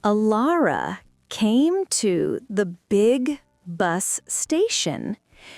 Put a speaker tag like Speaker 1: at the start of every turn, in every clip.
Speaker 1: Alara came to the big bus station.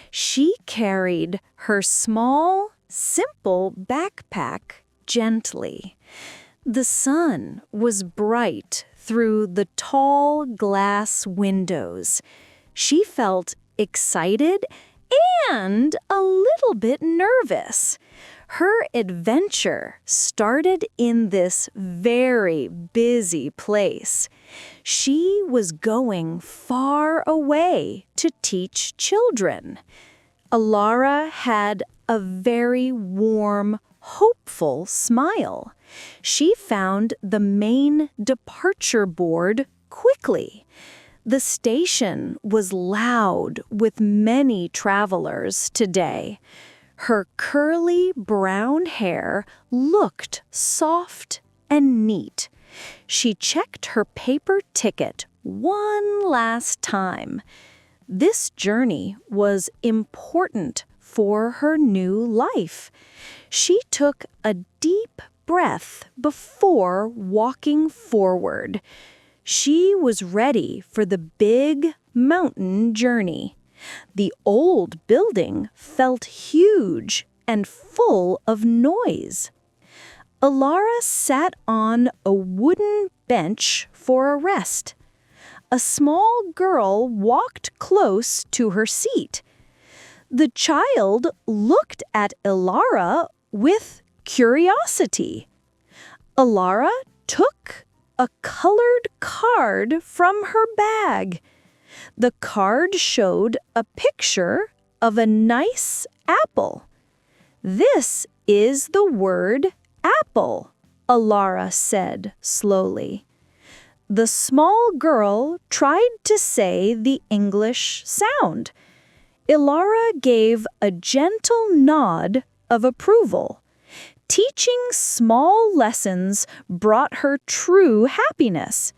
Speaker 1: She carried her small, simple backpack gently. The sun was bright through the tall glass windows. She felt excited and a little bit nervous. Her adventure started in this very busy place. She was going far away to teach children. Alara had a very warm, hopeful smile. She found the main departure board quickly. The station was loud with many travelers today. Her curly brown hair looked soft and neat. She checked her paper ticket one last time. This journey was important for her new life. She took a deep breath before walking forward. She was ready for the big mountain journey. The old building felt huge and full of noise. Alara sat on a wooden bench for a rest. A small girl walked close to her seat. The child looked at Alara with curiosity. Alara took a colored card from her bag. The card showed a picture of a nice apple. "This is the word apple," Alara said slowly. The small girl tried to say the English sound. Alara gave a gentle nod of approval. Teaching small lessons brought her true happiness.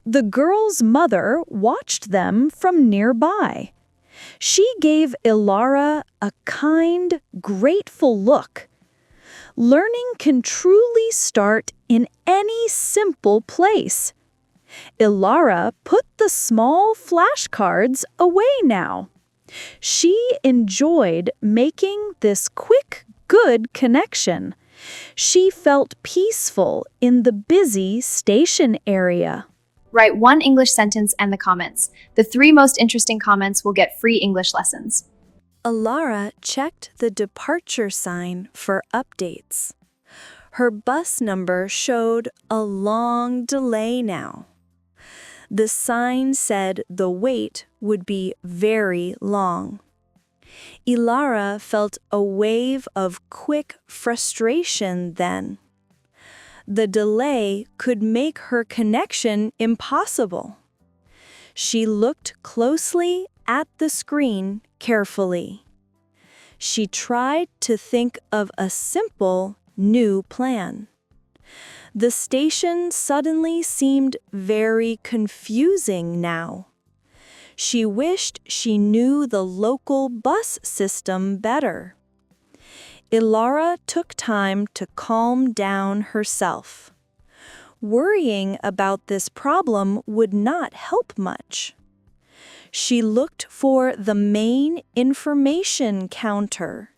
Speaker 1: The girl's mother watched them from nearby. She gave Alara a kind, grateful look. Learning can truly start in any simple place. Alara put the small flashcards away now. She enjoyed making this quick, good connection. She felt peaceful in the busy station area.
Speaker 2: Write one English sentence and the comments. The 3 most interesting comments will get free English lessons.
Speaker 1: Alara checked the departure sign for updates. Her bus number showed a long delay now. The sign said the wait would be very long. Alara felt a wave of quick frustration then. The delay could make her connection impossible. She looked closely at the screen carefully. She tried to think of a simple, new plan. The station suddenly seemed very confusing now. She wished she knew the local bus system better. Alara took time to calm down herself. Worrying about this problem would not help much. She looked for the main information counter.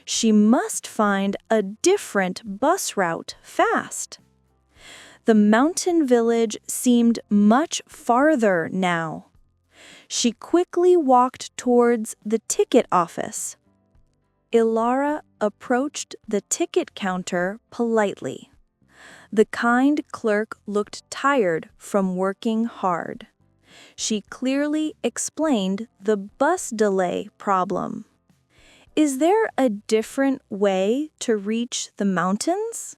Speaker 1: She must find a different bus route fast. The mountain village seemed much farther now. She quickly walked towards the ticket office. Alara approached the ticket counter politely. The kind clerk looked tired from working hard. She clearly explained the bus delay problem. "Is there a different way to reach the mountains?"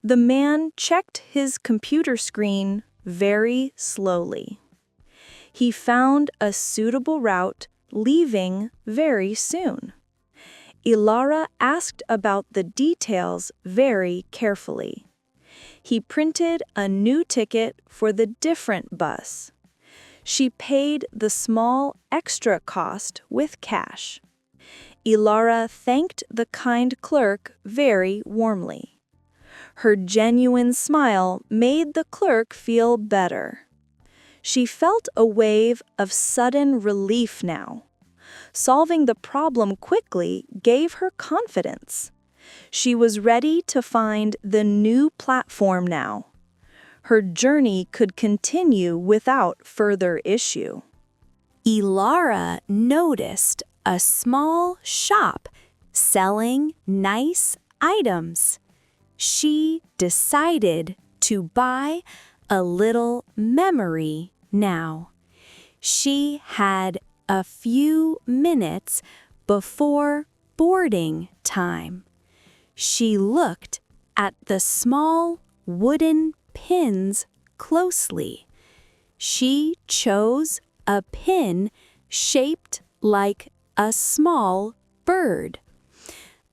Speaker 1: The man checked his computer screen very slowly. He found a suitable route, leaving very soon. Alara asked about the details very carefully. He printed a new ticket for the different bus. She paid the small extra cost with cash. Alara thanked the kind clerk very warmly. Her genuine smile made the clerk feel better. She felt a wave of sudden relief now. Solving the problem quickly gave her confidence. She was ready to find the new platform now. Her journey could continue without further issue. Ilara noticed a small shop selling nice items. She decided to buy a little memory now. She had a few minutes before boarding time. She looked at the small wooden pins closely. She chose a pin shaped like a small bird.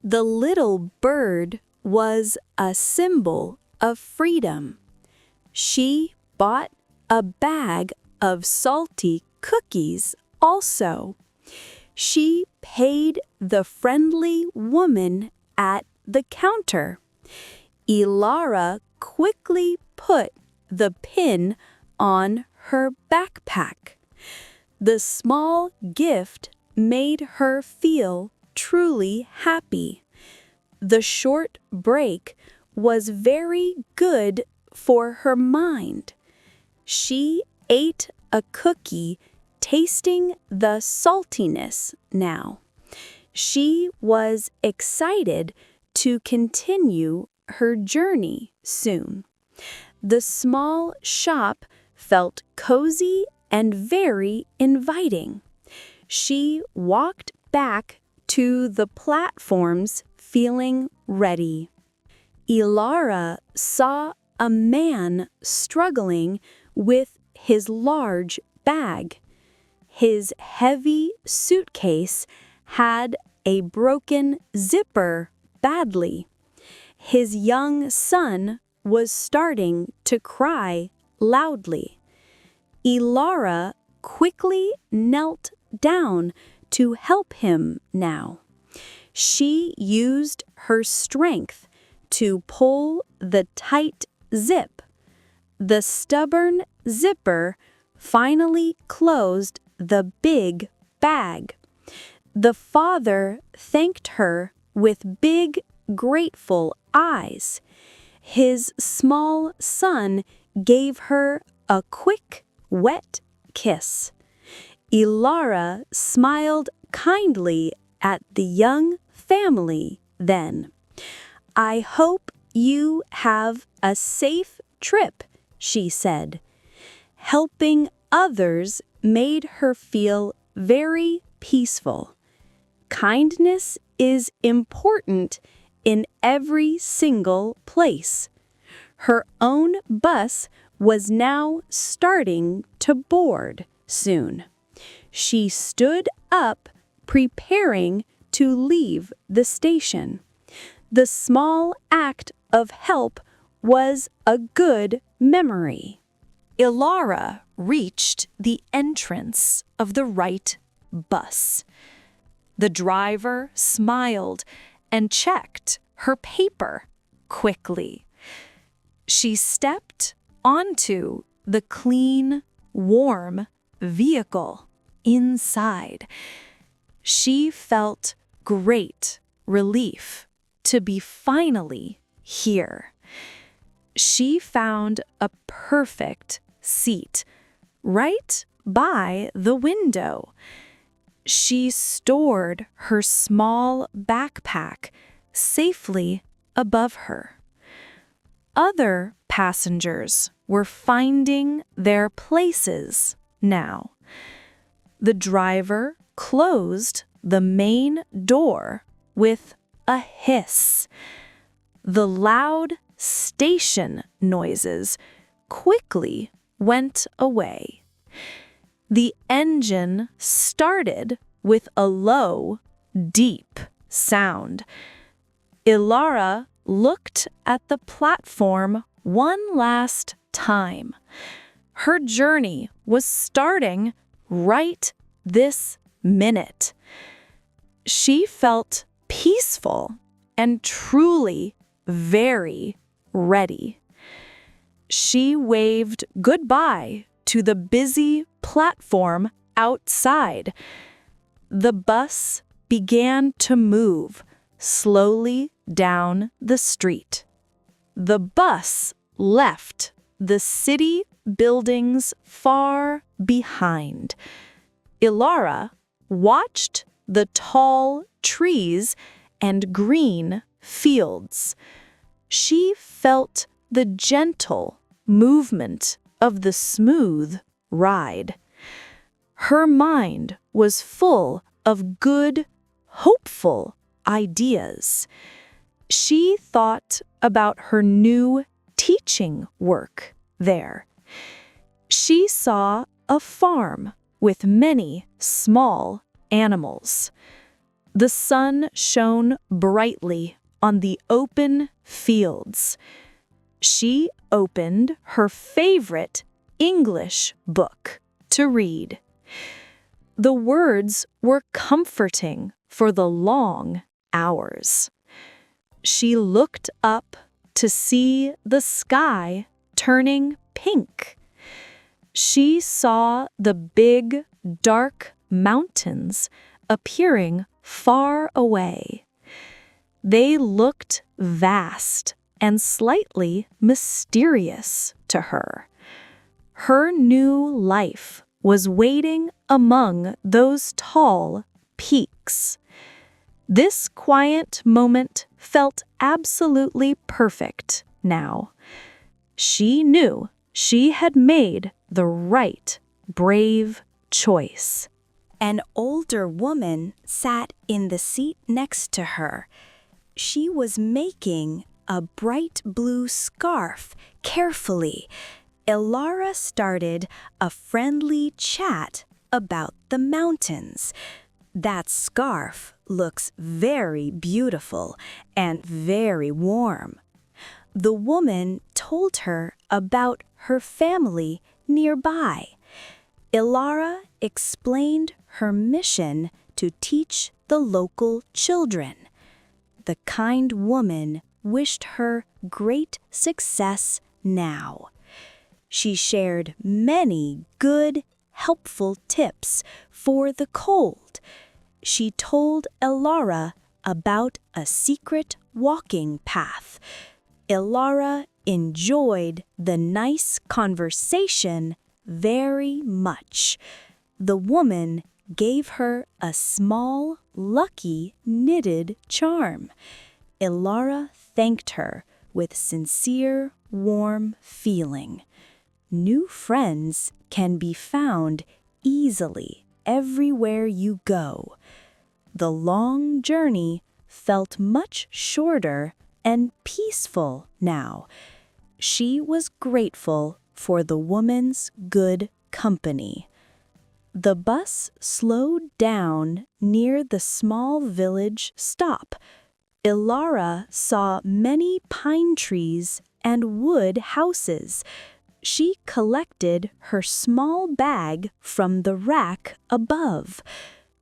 Speaker 1: The little bird was a symbol of freedom. She bought a bag of salty cookies also. She paid the friendly woman at the counter. Ilara quickly put the pin on her backpack. The small gift made her feel truly happy. The short break was very good for her mind. She ate a cookie, tasting the saltiness now. She was excited to continue her journey soon. The small shop felt cozy and very inviting. She walked back to the platforms feeling ready. Ilara saw a man struggling with his large bag. His heavy suitcase had a broken zipper badly. His young son was starting to cry loudly. Ilara quickly knelt down to help him now. She used her strength to pull the tight zip. The stubborn zipper finally closed the big bag. The father thanked her with big, grateful eyes. His small son gave her a quick, wet kiss. Ilara smiled kindly at the young family then. "I hope you have a safe trip," she said. Helping others made her feel very peaceful. Kindness is important in every single place. Her own bus was now starting to board soon. She stood up, preparing to leave the station. The small act of help was a good memory. Ilara reached the entrance of the right bus. The driver smiled and checked her paper quickly. She stepped onto the clean, warm vehicle inside. She felt great relief to be finally here. She found a perfect seat right by the window. She stored her small backpack safely above her. Other passengers were finding their places now. The driver closed the main door with a hiss. The loud station noises quickly went away. The engine started with a low, deep sound. Ilara looked at the platform one last time. Her journey was starting right this minute. She felt peaceful and truly very ready. She waved goodbye to the busy platform outside. The bus began to move slowly down the street. The bus left the city buildings far behind. Ilara watched the tall trees and green fields. She felt the gentle movement of the smooth ride. Her mind was full of good, hopeful ideas. She thought about her new teaching work there. She saw a farm with many small animals. The sun shone brightly on the open fields. She opened her favorite English book to read. The words were comforting for the long hours. She looked up to see the sky turning pink. She saw the big, dark mountains appearing far away. They looked vast and slightly mysterious to her. Her new life was waiting among those tall peaks. This quiet moment felt absolutely perfect now. She knew she had made the right, brave choice.
Speaker 3: An older woman sat in the seat next to her. She was making a bright blue scarf carefully. Ilara started a friendly chat about the mountains. That scarf looks very beautiful and very warm. The woman told her about her family nearby. Ilara explained her mission to teach the local children. The kind woman wished her great success now. She shared many good, helpful tips for the cold. She told Ilara about a secret walking path. Ilara enjoyed the nice conversation very much. The woman gave her a small, lucky knitted charm. Ilara thanked her with sincere, warm feeling. New friends can be found easily everywhere you go. The long journey felt much shorter and peaceful now. She was grateful for the woman's good company. The bus slowed down near the small village stop. Ilara saw many pine trees and wood houses. She collected her small bag from the rack above.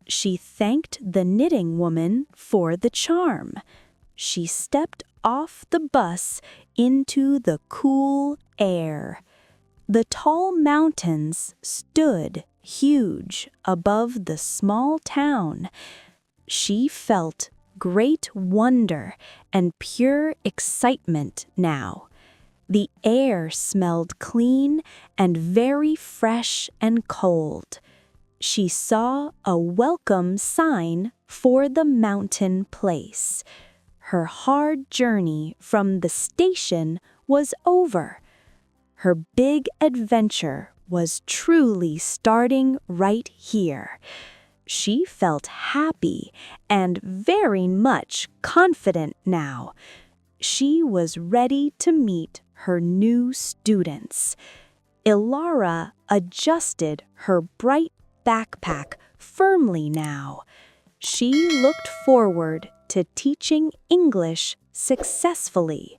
Speaker 3: She thanked the knitting woman for the charm. She stepped off the bus into the cool air. The tall mountains stood huge above the small town. She felt great wonder and pure excitement now. The air smelled clean and very fresh and cold. She saw a welcome sign for the mountain place. Her hard journey from the station was over. Her big adventure was truly starting right here. She felt happy and very much confident now. She was ready to meet her new students. Ilara adjusted her bright backpack firmly now. She looked forward to teaching English successfully.